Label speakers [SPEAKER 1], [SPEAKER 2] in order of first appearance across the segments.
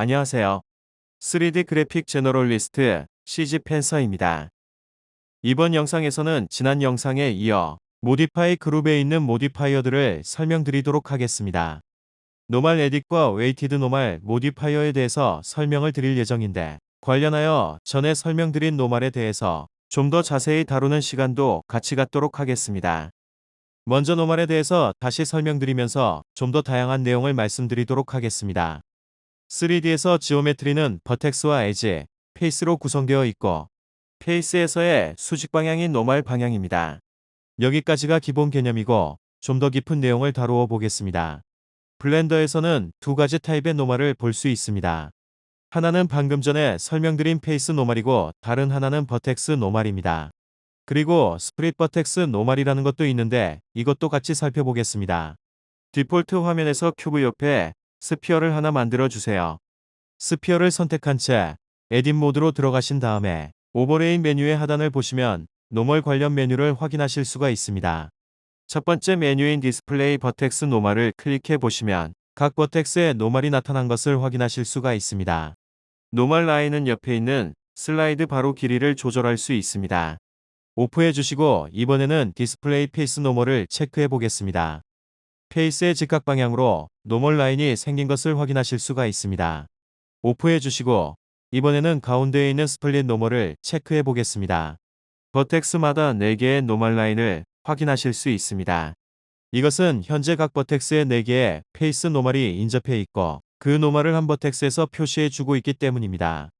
[SPEAKER 1] 안녕하세요. 3D 그래픽 제너럴리스트 CG 펜서입니다. 이번 영상에서는 지난 영상에 이어 모디파이 그룹에 있는 모디파이어들을 설명드리도록 하겠습니다. 노멀 에딧과 웨이티드 노멀 모디파이어에 대해서 설명을 드릴 예정인데, 관련하여 전에 설명드린 노멀에 대해서 좀 더 자세히 다루는 시간도 같이 갖도록 하겠습니다. 먼저 노멀에 대해서 다시 설명드리면서 좀 더 다양한 내용을 말씀드리도록 하겠습니다. 3D에서 지오메트리는 버텍스와 에지, 페이스로 구성되어 있고, 페이스에서의 수직 방향인 노멀 방향입니다. 여기까지가 기본 개념이고, 좀 더 깊은 내용을 다루어 보겠습니다. 블렌더에서는 두 가지 타입의 노멀을 볼 수 있습니다. 하나는 방금 전에 설명드린 페이스 노멀이고, 다른 하나는 버텍스 노멀입니다. 그리고 스프릿 버텍스 노멀이라는 것도 있는데, 이것도 같이 살펴보겠습니다. 디폴트 화면에서 큐브 옆에 스피어를 하나 만들어 주세요. 스피어를 선택한 채 에딧 모드로 들어가신 다음에 오버레이 메뉴의 하단을 보시면 노멀 관련 메뉴를 확인하실 수가 있습니다. 첫 번째 메뉴인 디스플레이 버텍스 노멀을 클릭해 보시면 각 버텍스의 노멀이 나타난 것을 확인하실 수가 있습니다. 노멀 라인은 옆에 있는 슬라이드 바로 길이를 조절할 수 있습니다. 오프해 주시고 이번에는 디스플레이 페이스 노멀을 체크해 보겠습니다. 페이스의 직각 방향으로 노멀 라인이 생긴 것을 확인하실 수가 있습니다. 오프해 주시고 이번에는 가운데에 있는 스플릿 노멀을 체크해 보겠습니다. 버텍스마다 4개의 노멀 라인을 확인하실 수 있습니다. 이것은 현재 각 버텍스의 4개의 페이스 노멀이 인접해 있고, 그 노멀을 한 버텍스에서 표시해 주고 있기 때문입니다.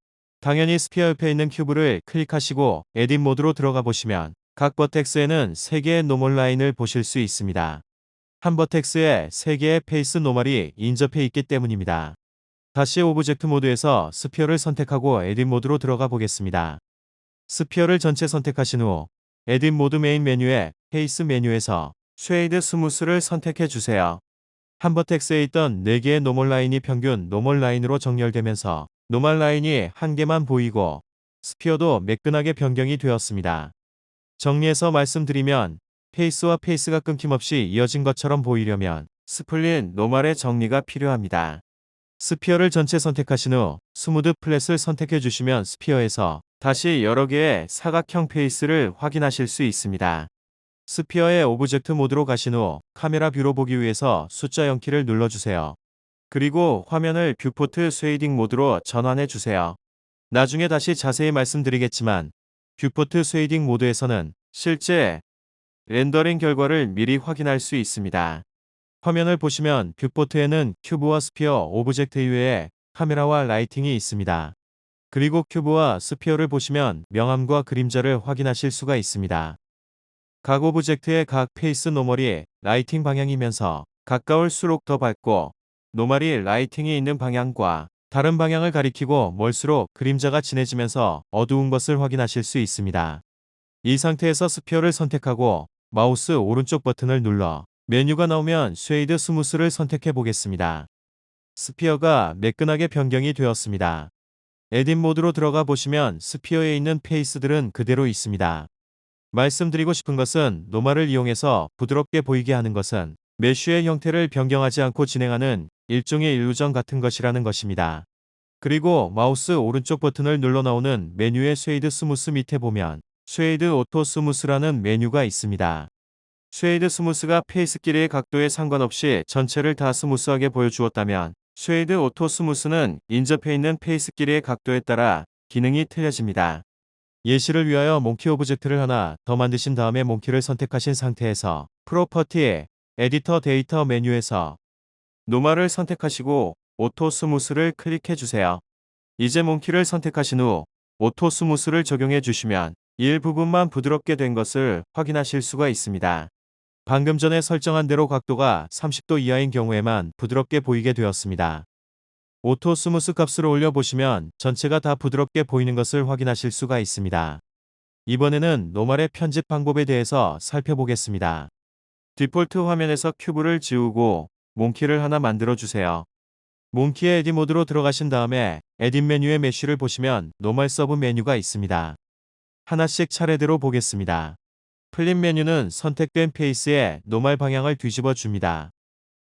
[SPEAKER 1] 당연히 스피어 옆에 있는 큐브를 클릭하시고 에딧 모드로 들어가 보시면 각 버텍스에는 3개의 노멀 라인을 보실 수 있습니다. 한 버텍스에 3개의 페이스 노멀이 인접해 있기 때문입니다. 다시 오브젝트 모드에서 스피어를 선택하고 에딧 모드로 들어가 보겠습니다. 스피어를 전체 선택하신 후 에딧 모드 메인 메뉴의 페이스 메뉴에서 쉐이드 스무스를 선택해 주세요. 한 버텍스에 있던 4개의 노멀 라인이 평균 노멀 라인으로 정렬되면서 노멀 라인이 한 개만 보이고 스피어도 매끈하게 변경이 되었습니다. 정리해서 말씀드리면 페이스와 페이스가 끊김없이 이어진 것처럼 보이려면 스플릿 노멀의 정리가 필요합니다. 스피어를 전체 선택하신 후 스무드 플랫을 선택해 주시면 스피어에서 다시 여러 개의 사각형 페이스를 확인하실 수 있습니다. 스피어의 오브젝트 모드로 가신 후 카메라 뷰로 보기 위해서 숫자 0키를 눌러주세요. 그리고 화면을 뷰포트 쉐이딩 모드로 전환해 주세요. 나중에 다시 자세히 말씀드리겠지만 뷰포트 쉐이딩 모드에서는 실제 렌더링 결과를 미리 확인할 수 있습니다. 화면을 보시면 뷰포트에는 큐브와 스피어 오브젝트 이외에 카메라와 라이팅이 있습니다. 그리고 큐브와 스피어를 보시면 명암과 그림자를 확인하실 수가 있습니다. 각 오브젝트의 각 페이스 노멀이 라이팅 방향이면서 가까울수록 더 밝고, 노멀이 라이팅이 있는 방향과 다른 방향을 가리키고 멀수록 그림자가 진해지면서 어두운 것을 확인하실 수 있습니다. 이 상태에서 스피어를 선택하고 마우스 오른쪽 버튼을 눌러 메뉴가 나오면 쉐이드 스무스를 선택해 보겠습니다. 스피어가 매끈하게 변경이 되었습니다. 에딧 모드로 들어가 보시면 스피어에 있는 페이스들은 그대로 있습니다. 말씀드리고 싶은 것은 노멀을 이용해서 부드럽게 보이게 하는 것은 메쉬의 형태를 변경하지 않고 진행하는 일종의 일루전 같은 것이라는 것입니다. 그리고 마우스 오른쪽 버튼을 눌러 나오는 메뉴의 쉐이드 스무스 밑에 보면 쉐이드 오토 스무스라는 메뉴가 있습니다. 쉐이드 스무스가 페이스 길이의 각도에 상관없이 전체를 다 스무스하게 보여주었다면, 쉐이드 오토 스무스는 인접해 있는 페이스 길이의 각도에 따라 기능이 틀려집니다. 예시를 위하여 몽키 오브젝트를 하나 더 만드신 다음에 몽키를 선택하신 상태에서 프로퍼티, 에디터 데이터 메뉴에서 노멀을 선택하시고 오토 스무스를 클릭해 주세요. 이제 몽키를 선택하신 후 오토 스무스를 적용해 주시면 일부분만 부드럽게 된 것을 확인하실 수가 있습니다. 방금 전에 설정한 대로 각도가 30도 이하인 경우에만 부드럽게 보이게 되었습니다. 오토 스무스 값을 올려보시면 전체가 다 부드럽게 보이는 것을 확인하실 수가 있습니다. 이번에는 노멀의 편집 방법에 대해서 살펴보겠습니다. 디폴트 화면에서 큐브를 지우고 몽키를 하나 만들어 주세요. 몽키의 에딧 모드로 들어가신 다음에 에딧 메뉴의 메쉬를 보시면 노멀 서브 메뉴가 있습니다. 하나씩 차례대로 보겠습니다. 플립 메뉴는 선택된 페이스의 노멀 방향을 뒤집어 줍니다.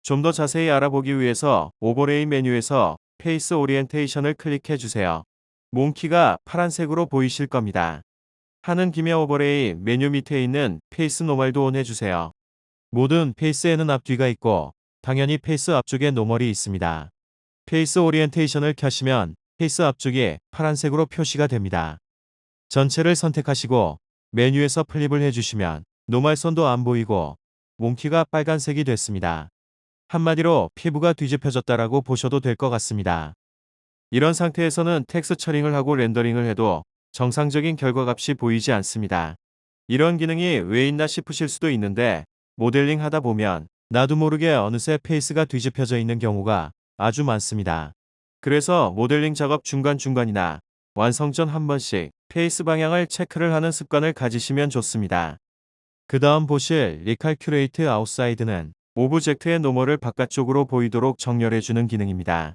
[SPEAKER 1] 좀 더 자세히 알아보기 위해서 오버레이 메뉴에서 페이스 오리엔테이션을 클릭해 주세요. 몽키가 파란색으로 보이실 겁니다. 하는 김에 오버레이 메뉴 밑에 있는 페이스 노멀도 온 해주세요. 모든 페이스에는 앞뒤가 있고 당연히 페이스 앞쪽에 노멀이 있습니다. 페이스 오리엔테이션을 켜시면 페이스 앞쪽이 파란색으로 표시가 됩니다. 전체를 선택하시고 메뉴에서 플립을 해주시면 노멀선도 안 보이고 몽키가 빨간색이 됐습니다. 한마디로 피부가 뒤집혀졌다라고 보셔도 될 것 같습니다. 이런 상태에서는 텍스트 처링을 하고 렌더링을 해도 정상적인 결과값이 보이지 않습니다. 이런 기능이 왜 있나 싶으실 수도 있는데 모델링 하다 보면 나도 모르게 어느새 페이스가 뒤집혀져 있는 경우가 아주 많습니다. 그래서 모델링 작업 중간중간이나 완성 전 한 번씩 페이스 방향을 체크를 하는 습관을 가지시면 좋습니다. 그 다음 보실 리칼큐레이트 아웃사이드는 오브젝트의 노멀을 바깥쪽으로 보이도록 정렬해주는 기능입니다.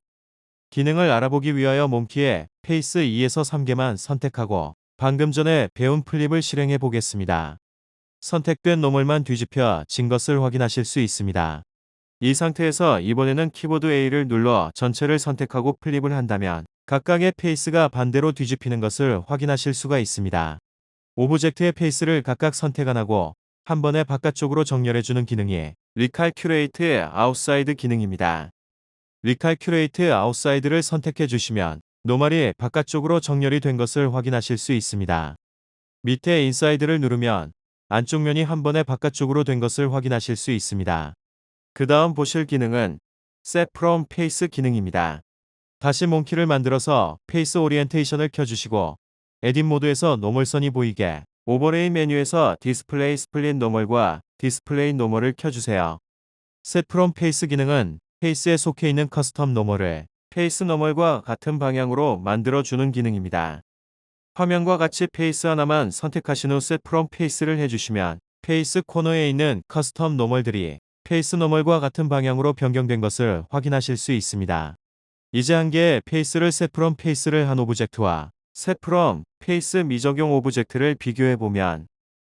[SPEAKER 1] 기능을 알아보기 위하여 몽키의 페이스 2에서 3개만 선택하고 방금 전에 배운 플립을 실행해 보겠습니다. 선택된 노멀만 뒤집혀 진 것을 확인하실 수 있습니다. 이 상태에서 이번에는 키보드 A를 눌러 전체를 선택하고 플립을 한다면 각각의 페이스가 반대로 뒤집히는 것을 확인하실 수가 있습니다. 오브젝트의 페이스를 각각 선택 안 하고 한 번에 바깥쪽으로 정렬해주는 기능이 리칼큐레이트 아웃사이드 기능입니다. 리칼큐레이트 아웃사이드를 선택해 주시면 노멀이 바깥쪽으로 정렬이 된 것을 확인하실 수 있습니다. 밑에 인사이드를 누르면 안쪽 면이 한 번에 바깥쪽으로 된 것을 확인하실 수 있습니다. 그 다음 보실 기능은 Set from Face 기능입니다. 다시 몽키를 만들어서 페이스 오리엔테이션을 켜주시고 에딧 모드에서 노멀선이 보이게 오버레이 메뉴에서 디스플레이 스플릿 노멀과 디스플레이 노멀을 켜주세요. Set from Face 기능은 페이스에 속해 있는 커스텀 노멀을 페이스 노멀과 같은 방향으로 만들어주는 기능입니다. 화면과 같이 페이스 하나만 선택하신 후 Set from Face를 해주시면 페이스 코너에 있는 커스텀 노멀들이 페이스 노멀과 같은 방향으로 변경된 것을 확인하실 수 있습니다. 이제 한 개의 페이스를 Set from Face를 한 오브젝트와 Set from Face 미적용 오브젝트를 비교해보면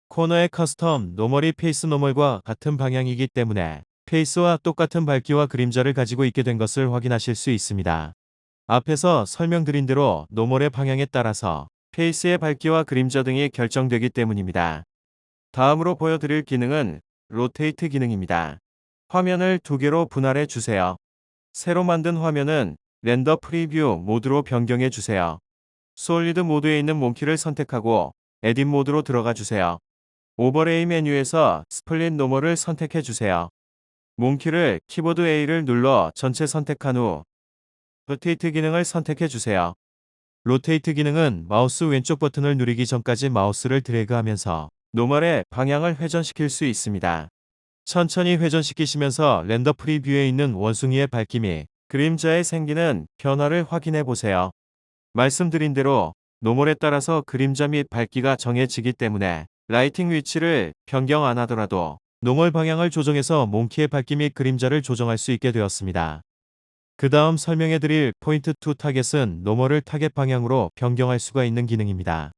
[SPEAKER 1] 코너의 커스텀 노멀이 페이스 노멀과 같은 방향이기 때문에 페이스와 똑같은 밝기와 그림자를 가지고 있게 된 것을 확인하실 수 있습니다. 앞에서 설명드린 대로 노멀의 방향에 따라서 페이스의 밝기와 그림자 등이 결정되기 때문입니다. 다음으로 보여드릴 기능은 로테이트 기능입니다. 화면을 두 개로 분할해 주세요. 새로 만든 화면은 렌더 프리뷰 모드로 변경해 주세요. 솔리드 모드에 있는 몽키를 선택하고 에딧 모드로 들어가 주세요. 오버레이 메뉴에서 스플릿 노멀을 선택해 주세요. 몽키를 키보드 A를 눌러 전체 선택한 후 로테이트 기능을 선택해 주세요. 로테이트 기능은 마우스 왼쪽 버튼을 누르기 전까지 마우스를 드래그하면서 노멀의 방향을 회전시킬 수 있습니다. 천천히 회전시키시면서 렌더 프리뷰에 있는 원숭이의 밝힘이 그림자에 생기는 변화를 확인해 보세요. 말씀드린 대로 노멀에 따라서 그림자 및 밝기가 정해지기 때문에 라이팅 위치를 변경 안 하더라도 노멀 방향을 조정해서 몽키의 밝기 및 그림자를 조정할 수 있게 되었습니다. 그 다음 설명해 드릴 포인트 투 타겟은 노멀을 타겟 방향으로 변경할 수가 있는 기능입니다.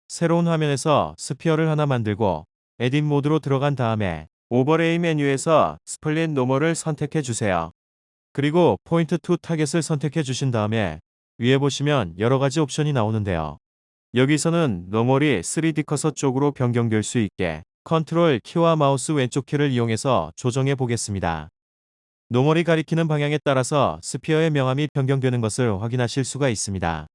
[SPEAKER 1] 새로운 화면에서 스피어를 하나 만들고 에딧 모드로 들어간 다음에 오버레이 메뉴에서 스플릿 노멀을 선택해 주세요. 그리고 포인트 투 타겟을 선택해 주신 다음에 위에 보시면 여러가지 옵션이 나오는데요. 여기서는 노멀이 3D 커서 쪽으로 변경될 수 있게 컨트롤 키와 마우스 왼쪽 키를 이용해서 조정해 보겠습니다. 노멀이 가리키는 방향에 따라서 스피어의 명암이 변경되는 것을 확인하실 수가 있습니다.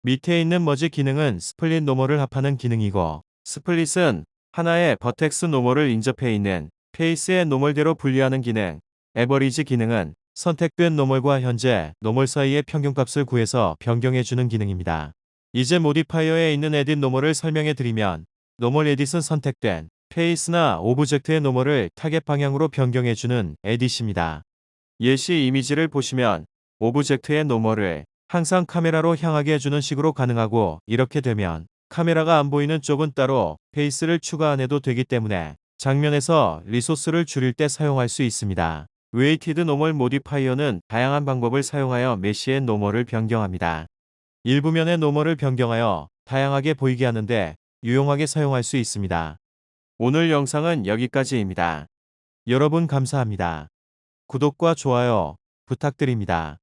[SPEAKER 1] 밑에 있는 머지 기능은 스플릿 노멀을 합하는 기능이고 스플릿은 하나의 버텍스 노멀을 인접해 있는 페이스의 노멀대로 분리하는 기능, 에버리지 기능은 선택된 노멀과 현재 노멀 사이의 평균값을 구해서 변경해주는 기능입니다. 이제 모디파이어에 있는 에딧 노멀을 설명해 드리면 노멀 에딧은 선택된 페이스나 오브젝트의 노멀을 타겟 방향으로 변경해주는 에딧입니다. 예시 이미지를 보시면 오브젝트의 노멀을 항상 카메라로 향하게 해주는 식으로 가능하고 이렇게 되면 카메라가 안 보이는 쪽은 따로 페이스를 추가 안 해도 되기 때문에 장면에서 리소스를 줄일 때 사용할 수 있습니다. 웨이티드 노멀 모디파이어는 다양한 방법을 사용하여 메쉬의 노멀을 변경합니다. 일부 면의 노멀을 변경하여 다양하게 보이게 하는데 유용하게 사용할 수 있습니다. 오늘 영상은 여기까지입니다. 여러분 감사합니다. 구독과 좋아요 부탁드립니다.